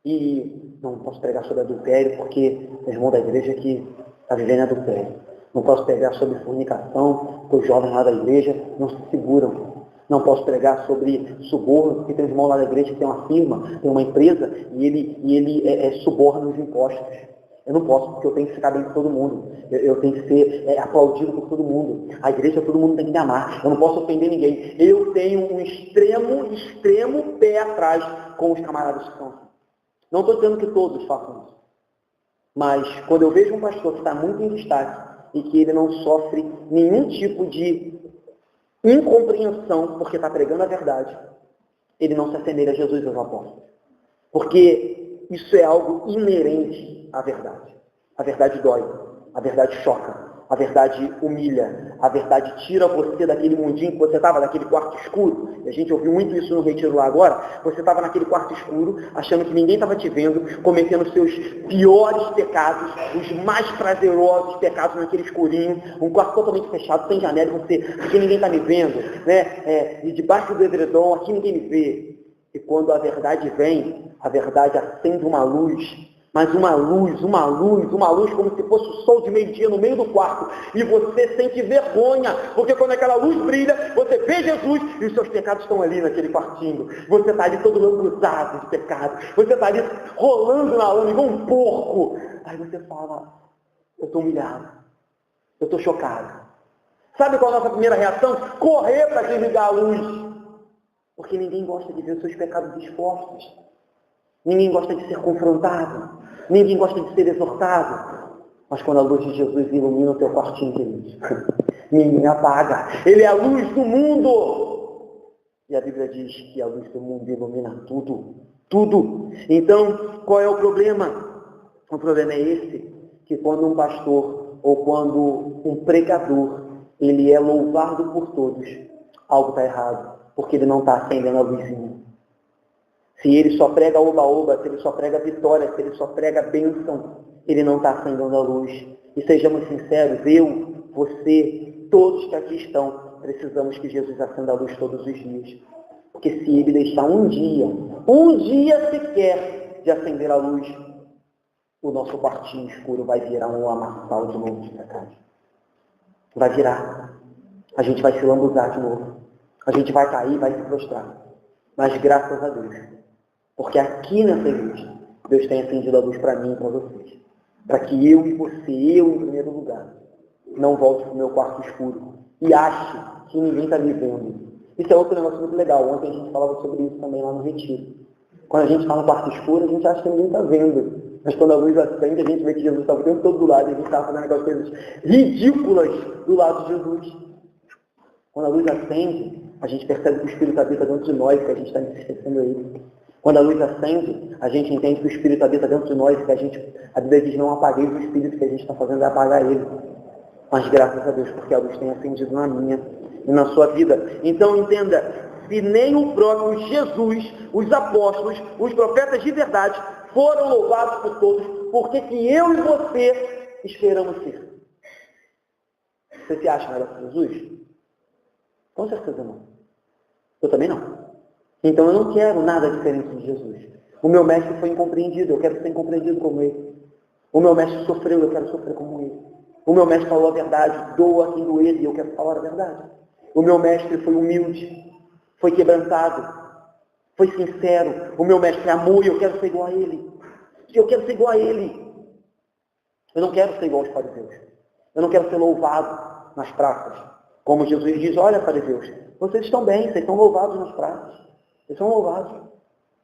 E não posso pregar sobre adultério porque o irmão da igreja que está vivendo adultério. Não posso pregar sobre fornicação porque os jovens lá da igreja não se seguram. Não posso pregar sobre suborno, porque tem um irmão lá da igreja que tem uma firma, tem uma empresa, e ele suborna os impostos. Eu não posso, porque eu tenho que ficar bem com todo mundo. Eu tenho que ser aplaudido por todo mundo. A igreja, todo mundo tem que me amar. Eu não posso ofender ninguém. Eu tenho um extremo pé atrás com os camaradas que estão aqui. Não estou dizendo que todos façam isso. Mas quando eu vejo um pastor que está muito em destaque e que ele não sofre nenhum tipo de incompreensão porque está pregando a verdade, ele não se assemelha a Jesus e aos apóstolos. Porque isso é algo inerente à verdade. A verdade dói, a verdade choca, a verdade humilha, a verdade tira você daquele mundinho que você estava, daquele quarto escuro. E a gente ouviu muito isso no retiro lá agora. Você estava naquele quarto escuro, achando que ninguém estava te vendo, cometendo os seus piores pecados, os mais prazerosos pecados naquele escurinho, um quarto totalmente fechado, sem janela, você, aqui ninguém está me vendo, né? E debaixo do edredom, aqui ninguém me vê. E quando a verdade vem, a verdade acende uma luz, mas uma luz, como se fosse o sol de meio-dia no meio do quarto. E você sente vergonha, porque quando aquela luz brilha, você vê Jesus e os seus pecados estão ali naquele quartinho. Você está ali todo lambuzado de pecado. Você está ali rolando na lama igual um porco. Aí você fala, eu estou humilhado, eu estou chocado. Sabe qual é a nossa primeira reação? Correr para desligar a luz. Porque ninguém gosta de ver os seus pecados expostos. Ninguém gosta de ser confrontado. Ninguém gosta de ser exortado. Mas quando a luz de Jesus ilumina o teu quartinho, querido, ninguém apaga. Ele é a luz do mundo. E a Bíblia diz que a luz do mundo ilumina tudo. Tudo. Então, qual é o problema? O problema é esse, que quando um pastor ou quando um pregador, ele é louvado por todos, algo está errado. Porque ele não está acendendo a luzinha. Se ele só prega oba-oba, se ele só prega vitória, se ele só prega bênção, ele não está acendendo a luz. E sejamos sinceros, eu, você, todos que aqui estão, precisamos que Jesus acenda a luz todos os dias. Porque se ele deixar um dia sequer de acender a luz, o nosso quartinho escuro vai virar um lamaçal de novo de pecado. Vai virar. A gente vai se lambuzar de novo. A gente vai cair, vai se prostrar. Mas graças a Deus. Porque aqui nessa igreja, Deus tem acendido a luz para mim e para vocês. Para que eu e você, eu em primeiro lugar, não volte para o meu quarto escuro e ache que ninguém está me vendo. Isso é outro negócio muito legal. Ontem a gente falava sobre isso também lá no retiro. Quando a gente está no quarto escuro, a gente acha que ninguém está vendo. Mas quando a luz acende, a gente vê que Jesus está o tempo todo do lado e a gente está fazendo aquelas coisas ridículas do lado de Jesus. Quando a luz acende, a gente percebe que o Espírito habita dentro de nós, que a gente está esquecendo ele. Quando a luz acende, a gente entende que o Espírito habita dentro de nós, que a Bíblia diz, não apagueis o Espírito, que a gente está fazendo é apagar ele. Mas graças a Deus, porque a luz tem acendido na minha e na sua vida. Então entenda, se nem o próprio Jesus, os apóstolos, os profetas de verdade, foram louvados por todos, por que eu e você esperamos ser? Você se acha melhor que Jesus? Com certeza não. Eu também não. Então eu não quero nada diferente de Jesus. O meu mestre foi incompreendido, eu quero ser incompreendido como ele. O meu mestre sofreu, eu quero sofrer como ele. O meu mestre falou a verdade, doa quem doer, e eu quero falar a verdade. O meu mestre foi humilde, foi quebrantado, foi sincero. O meu mestre amou e eu quero ser igual a ele. Eu quero ser igual a ele. Eu não quero ser igual aos fariseus. Eu não quero ser louvado nas praças. Como Jesus diz, olha, fariseus, vocês estão bem, vocês estão louvados nas praças. Vocês são louvados.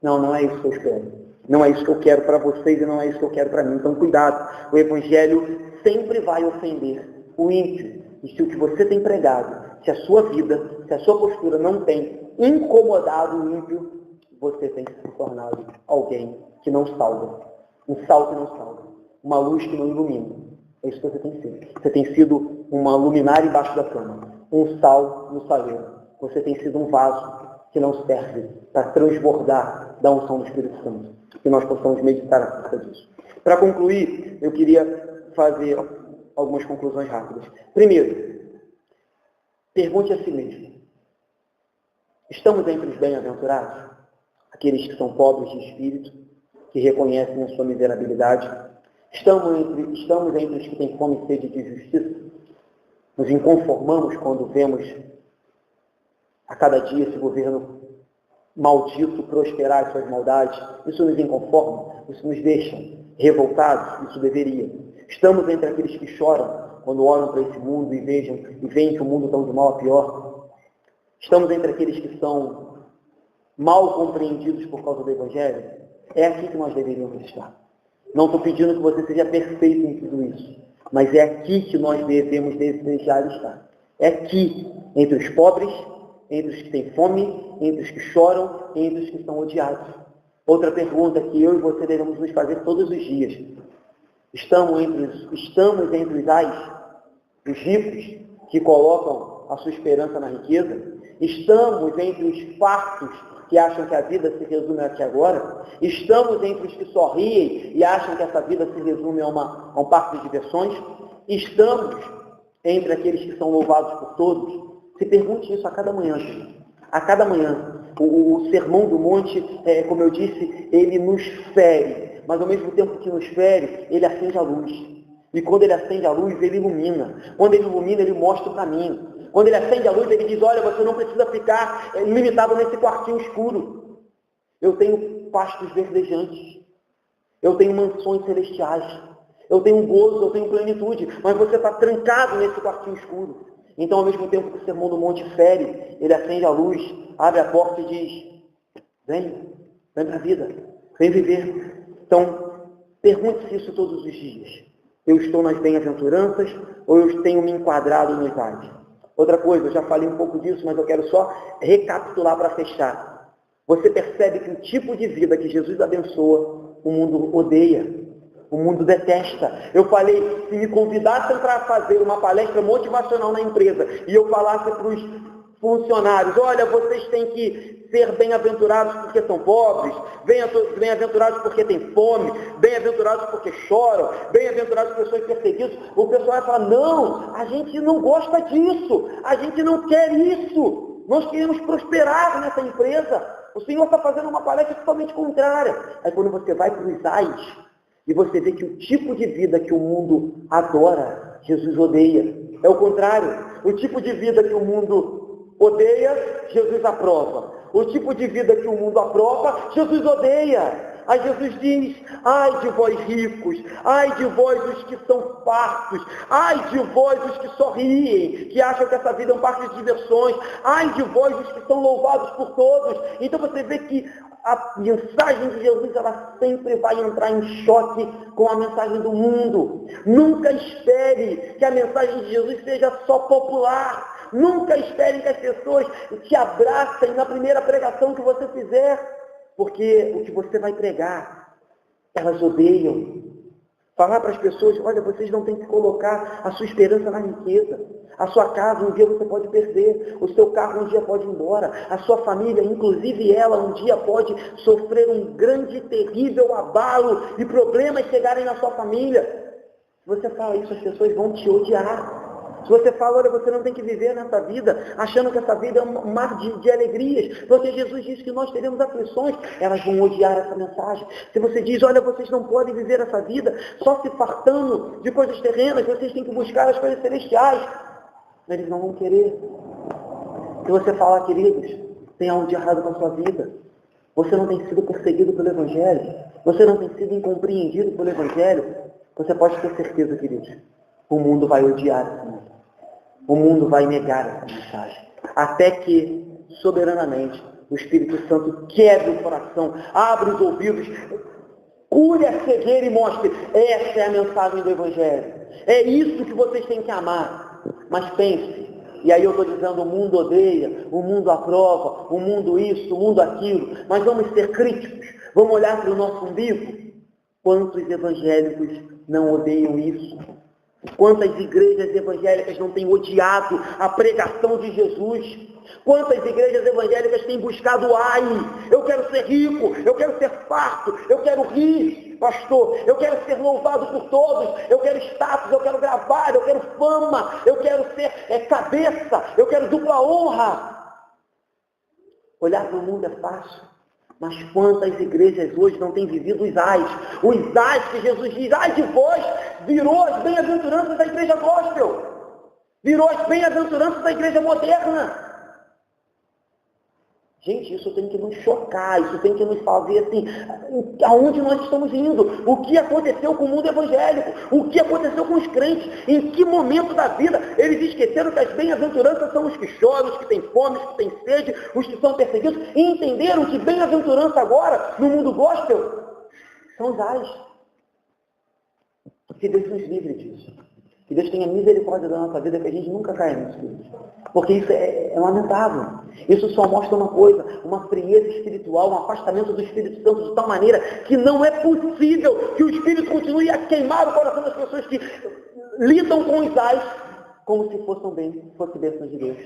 Não, não é isso que eu espero. Não é isso que eu quero para vocês e não é isso que eu quero para mim. Então, cuidado. O Evangelho sempre vai ofender o ímpio. E se o que você tem pregado, se a sua vida, se a sua postura não tem incomodado o ímpio, você tem se tornado alguém que não salva. Um sal que não salva. Uma luz que não ilumina. É isso que você tem sido. Você tem sido uma luminária embaixo da cama. Um sal no saleiro. Você tem sido um vaso que não serve para transbordar da unção do Espírito Santo. Que nós possamos meditar acerca disso. Para concluir, eu queria fazer algumas conclusões rápidas. Primeiro, pergunte a si mesmo. Estamos entre os bem-aventurados? Aqueles que são pobres de espírito, que reconhecem a sua miserabilidade? Estamos entre os que têm fome e sede de justiça? Nos inconformamos quando vemos a cada dia esse governo maldito prosperar as suas maldades. Isso nos inconforma, isso nos deixa revoltados, isso deveria. Estamos entre aqueles que choram quando olham para esse mundo e veem que o mundo está de mal a pior. Estamos entre aqueles que são mal compreendidos por causa do Evangelho. É aqui que nós deveríamos estar. Não estou pedindo que você seja perfeito em tudo isso, mas é aqui que nós devemos desejar estar. É aqui, entre os pobres, entre os que têm fome, entre os que choram, entre os que são odiados. Outra pergunta que eu e você devemos nos fazer todos os dias. Estamos entre os ais, os ricos, que colocam a sua esperança na riqueza? Estamos entre os fartos que acham que a vida se resume aqui agora? Estamos entre os que sorriem e acham que essa vida se resume a um parque de diversões? Estamos entre aqueles que são louvados por todos? Se pergunte isso a cada manhã, gente. A cada manhã. O Sermão do Monte, como eu disse, ele nos fere, mas ao mesmo tempo que nos fere, ele acende a luz. E quando ele acende a luz, ele ilumina. Quando ele ilumina, ele mostra o caminho. Quando ele acende a luz, ele diz, olha, você não precisa ficar limitado nesse quartinho escuro. Eu tenho pastos verdejantes. Eu tenho mansões celestiais. Eu tenho gozo, eu tenho plenitude. Mas você está trancado nesse quartinho escuro. Então, ao mesmo tempo que o Sermão do Monte fere, ele acende a luz, abre a porta e diz, vem para a vida, vem viver. Então, pergunte-se isso todos os dias. Eu estou nas bem-aventuranças ou eu tenho me enquadrado nos ais? Outra coisa, eu já falei um pouco disso, mas eu quero só recapitular para fechar. Você percebe que o tipo de vida que Jesus abençoa, o mundo odeia. O mundo detesta. Eu falei, se me convidassem para fazer uma palestra motivacional na empresa e eu falasse para os funcionários, olha, vocês têm que ser bem-aventurados porque são pobres, bem-aventurados porque têm fome, bem-aventurados porque choram, bem-aventurados porque são perseguidos, o pessoal vai falar, não, a gente não gosta disso, a gente não quer isso, nós queremos prosperar nessa empresa, o Senhor está fazendo uma palestra totalmente contrária. Aí quando você vai para os ais, e você vê que o tipo de vida que o mundo adora, Jesus odeia. É o contrário. O tipo de vida que o mundo odeia, Jesus aprova. O tipo de vida que o mundo aprova, Jesus odeia. Aí Jesus diz, ai de vós ricos, ai de vós os que são fartos, ai de vós os que sorriem, que acham que essa vida é um parque de diversões, ai de vós os que são louvados por todos. Então você vê que a mensagem de Jesus, ela sempre vai entrar em choque com a mensagem do mundo. Nunca espere que a mensagem de Jesus seja só popular. Nunca espere que as pessoas te abracem na primeira pregação que você fizer. Porque o que você vai pregar, elas odeiam. Falar para as pessoas, olha, vocês não têm que colocar a sua esperança na riqueza. A sua casa um dia você pode perder, o seu carro um dia pode ir embora, a sua família, inclusive ela, um dia pode sofrer um grande, terrível abalo e problemas chegarem na sua família. Se você fala isso, as pessoas vão te odiar. Se você fala, olha, você não tem que viver nessa vida, achando que essa vida é um mar de alegrias, porque Jesus disse que nós teremos aflições, elas vão odiar essa mensagem. Se você diz, olha, vocês não podem viver essa vida só se fartando de coisas terrenas, vocês têm que buscar as coisas celestiais, eles não vão querer. Se você falar, queridos, tem algo de errado com a sua vida, você não tem sido perseguido pelo Evangelho, você não tem sido incompreendido pelo Evangelho, você pode ter certeza, queridos, o mundo vai odiar essa mensagem. O mundo vai negar essa mensagem. Até que, soberanamente, o Espírito Santo quebre o coração, abre os ouvidos, cure a cegueira e mostre, essa é a mensagem do Evangelho. É isso que vocês têm que amar. Mas pense, e aí eu estou dizendo, o mundo odeia, o mundo aprova, o mundo isso, o mundo aquilo, mas vamos ser críticos, vamos olhar para o nosso umbigo. Quantos evangélicos não odeiam isso? Quantas igrejas evangélicas não têm odiado a pregação de Jesus? Quantas igrejas evangélicas têm buscado ai, eu quero ser rico, eu quero ser farto, eu quero rir, pastor, eu quero ser louvado por todos, eu quero status, eu quero gravar, eu quero fama, eu quero ser cabeça, eu quero dupla honra. Olhar para o mundo é fácil, mas quantas igrejas hoje não têm vivido os ais que Jesus diz, ai de vós, virou as bem-aventuranças da igreja gospel, virou as bem-aventuranças da igreja moderna. Gente, isso tem que nos chocar, isso tem que nos fazer assim, aonde nós estamos indo, o que aconteceu com o mundo evangélico, o que aconteceu com os crentes, em que momento da vida eles esqueceram que as bem-aventuranças são os que choram, os que têm fome, os que têm sede, os que são perseguidos, e entenderam que bem-aventurança agora, no mundo gospel, são os ais. Que Deus nos livre disso. Que Deus tenha misericórdia da nossa vida, que a gente nunca caia nisso, queridos. Porque isso é lamentável. Isso só mostra uma coisa, uma frieza espiritual, um afastamento do Espírito Santo de tal maneira que não é possível que o Espírito continue a queimar o coração das pessoas que lidam com os ais como se fossem bênçãos de Deus.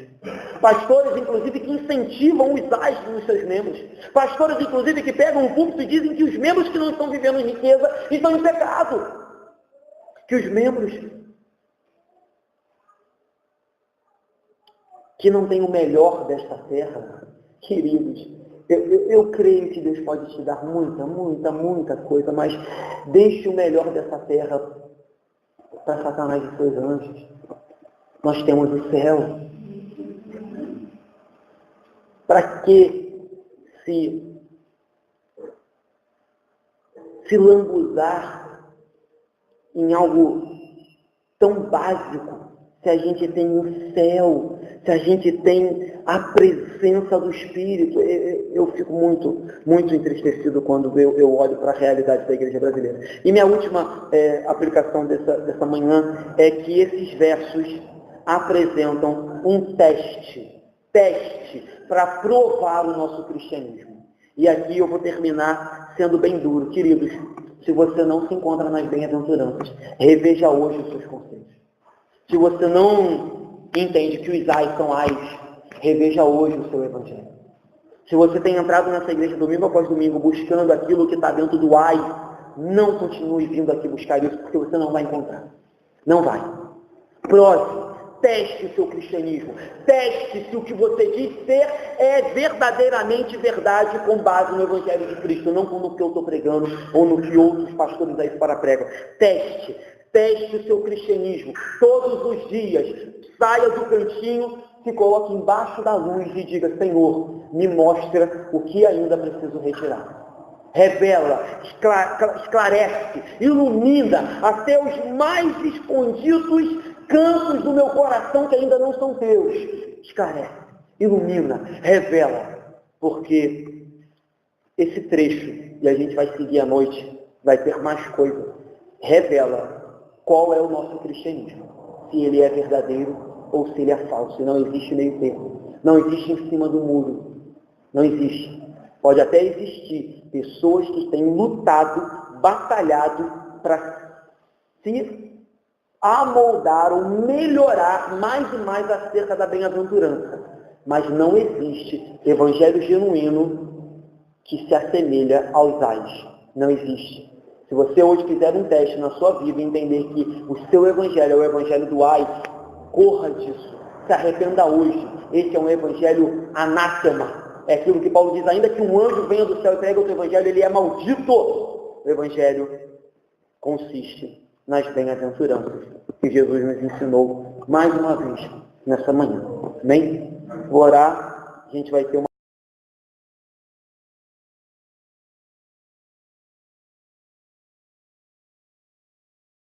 Pastores, inclusive, que incentivam os ais nos seus membros. Pastores, inclusive, que pegam o púlpito e dizem que os membros que não estão vivendo em riqueza estão em pecado. Que os membros que não têm o melhor desta terra, queridos, eu creio que Deus pode te dar muita coisa, mas deixe o melhor dessa terra para Satanás e seus anjos. Nós temos o céu. Para que se lambuzar em algo tão básico, se a gente tem o céu, se a gente tem a presença do Espírito? Eu fico muito entristecido quando eu olho para a realidade da igreja brasileira. E minha última aplicação dessa manhã é que esses versos apresentam um teste para provar o nosso cristianismo. E aqui eu vou terminar sendo bem duro. Queridos, se você não se encontra nas bem-aventuranças, reveja hoje os seus conceitos. Se você não entende que os ais são ais, reveja hoje o seu evangelho. Se você tem entrado nessa igreja domingo após domingo buscando aquilo que está dentro do ai, não continue vindo aqui buscar isso, porque você não vai encontrar. Não vai. Próximo. Teste o seu cristianismo. Teste se o que você diz ser é verdadeiramente verdade com base no Evangelho de Cristo, não no que eu estou pregando ou no que outros pastores aí fora pregam. Teste o seu cristianismo. Todos os dias, saia do cantinho, se coloque embaixo da luz e diga: Senhor, me mostra o que ainda preciso retirar. Revela, esclarece, ilumina até os mais escondidos cantos do meu coração que ainda não são teus. Esclarece, ilumina, revela, porque esse trecho, e a gente vai seguir à noite, vai ter mais coisa, revela qual é o nosso cristianismo, se ele é verdadeiro ou se ele é falso. Não existe meio termo, não existe em cima do muro, não existe. Pode até existir pessoas que têm lutado, batalhado para se amoldar ou melhorar mais e mais acerca da bem-aventurança. Mas não existe evangelho genuíno que se assemelha aos ais. Não existe. Se você hoje fizer um teste na sua vida e entender que o seu evangelho é o evangelho do ai, corra disso. Se arrependa hoje. Esse é um evangelho anátema. É aquilo que Paulo diz: ainda que um anjo venha do céu e pregue o teu evangelho, ele é maldito. O evangelho consiste nas bem-aventuranças que Jesus nos ensinou mais uma vez nessa manhã. Amém? Vou orar, a gente vai ter uma